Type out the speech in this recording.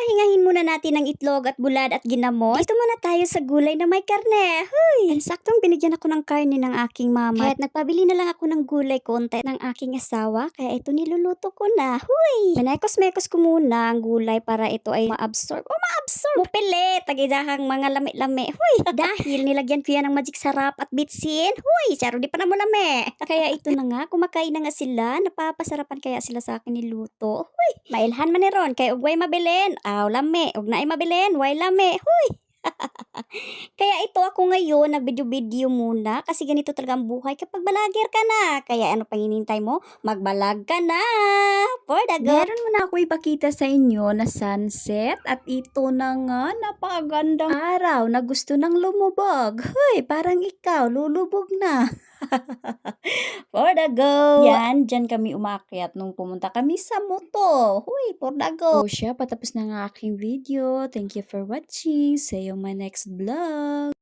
pahingahin muna natin ng itlog at bulad at ginamot. Dito muna tayo sa gulay na may karne. Huy! And saktong binigyan ako ng karne ng aking mama. Kaya't nagpabili na lang ako ng gulay konti ng aking asawa. Kaya ito niluluto ko na. Huy! Manekos-mekos ko muna ang gulay para ito ay ma-absorb. O ma-absorb! Mupilit! Tagidahang mga lami-lami. Huy! Dahil nilagyan ko yan ng magic sarap at bitsin. Huy! Charo di pa na mo lami. Kaya ito na nga, kumakain na nga sila. Napapasarapan kaya sila sa akin niluto. Huy! Mailhan man ni Ron. Kaya ugway mabilin. Aw, lami. Ug naay mabilin. Way lami. Huy! Kaya ito ako ngayon, nag-video-video muna kasi ganito talaga ang buhay kapag balager ka na. Kaya ano pang hinihintay mo? Magbalag ka na! For the go! Meron muna ako ipakita sa inyo na sunset at ito na nga, napakagandang araw na gusto nang lumubog. Hoy, parang ikaw, lulubog na. For the go! Yan, dyan kami umakyat nung pumunta kami sa Moto. Huy, for the go! So siya, patapos na nga aking video. Thank you for watching. See you on my next vlog.